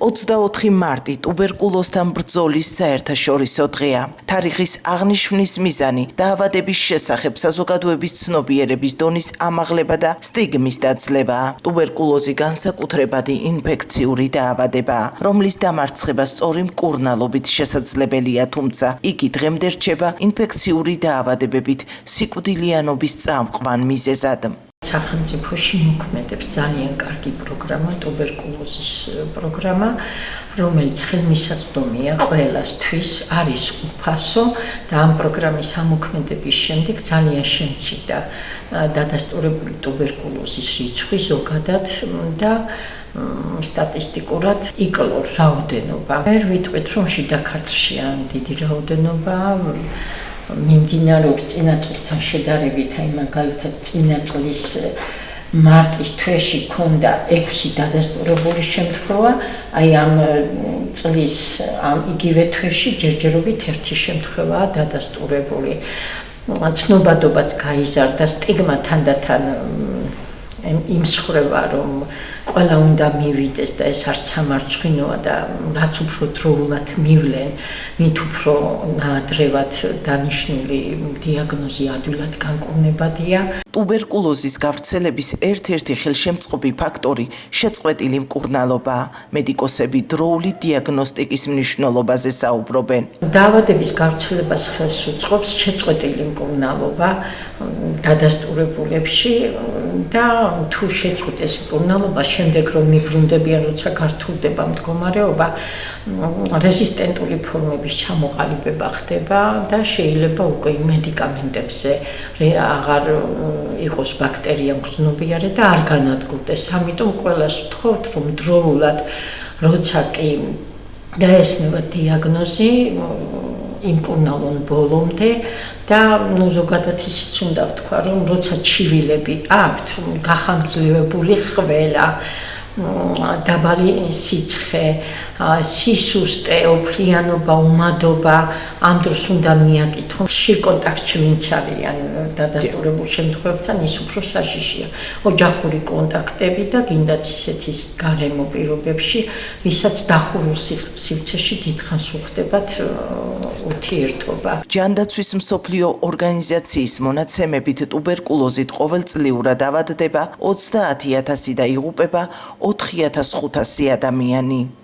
24 მარტი ტუბერკულოზთან ბრძოლის საერთაშორისო დღეა. თარიღის აღნიშვნის მიზანი დაავადების შესახებ საზოგადოების ცნობიერების დონის ამაღლება და სტიგმის დაძლევაა. ტუბერკულოზი განსაკუთრებადი ინფექციური დაავადებაა, რომლის დამარცხება სწორი მკურნალობით შესაძლებელია, თუმცა იგი დღემდე რჩება ინფექციური დაავადებებით სიკვდილიანობის წამყვან მიზეზად. სახელმწიფოში მოქმედებს ძალიან კარგი პროგრამა, ტუბერკულოზის პროგრამა, რომელიც ხელმისაწვდომია ყველასთვის, არის უფასო და ამ პროგრამის ამოქმედების შემდეგ ძალიან შემცირდა დადასტურებული ტუბერკულოზის რიცხვი ზოგადად და სტატისტიკურად იკლო რაოდენობა. ვერ ვიტყვით, რომ შიდა ქართლშია დიდი რაოდენობა. მიმდინარეობს წინა წლთან შედარებით, აი მაგალითად წინა წლის მარტის თვეში ქონდა 6 დადასტურებული შემთხვევა, აი ამ წლის ამ იგივე თვეში ჯერჯერობით 1 შემთხვევაა დადასტურებული. ცნობადობაც გაიზარდა, სტიგმა თანდათან იმსხვრევა, რომ ყველა უნდა მივიდეს და ეს არც სამარცხვინოა და რაც უფრო დროულად მივლენ, მით უფრო ნაადრევად დანიშნული დიაგნოზი ადვილად განკურნებადია. ტუბერკულოზის გავრცელების ერთ-ერთი ხელშემწყობი ფაქტორი შეწყვეტილი მკურნალობაა. მედიკოსები დროული დიაგნოსტიკის მნიშვნელობაზე საუბრობენ. დაავადების გავრცელებას ხელს უწყობს შეწყვეტილი მკურნალობა დადასტურებულებში და თუ შეწყვეტეს მკურნალობა, შემდეგ რომ მიბრუნდებიან, როცა გართულდება მდგომარეობა, რეზისტენტული ფორმების ჩამოყალიბება ხდება და შეიძლება უკვე მედიკამენტებზე აღარ იყოს ბაქტერია მგრძნობიარე და არ განადგურდეს. ამიტომ ყველას ვთხოვთ, რომ დროულად, როცა კი დაესმება დიაგნოზი, იმკურნალონ ბოლომდე და ზოგადად ისიც უნდა ვთქვა, რომ როცა ჩივილები აქვთ, გახანგრძლივებული ხველა, დაბალი სიცხე, სისუსტე, ოფლიანობა, უმადობა, ამ დროს უნდა მიაკითხონ, ხშირ კონტაქტში ვინც არიან დადასტურებულ შემთხვევებთან, ის უფრო საშიშია. ოჯახური კონტაქტები და გინდაც ისეთი გარემო პირობებში, ვისაც დახურულ სივრცეში დიდხანს უხდებათ ურთიერთობა. ჯანდაცვის მსოფლიო ორგანიზაციის მონაცემებით ტუბერკულოზით ყოველწლიურად ავადდება 30,000 და იღუპება 4,500 ადამიანი.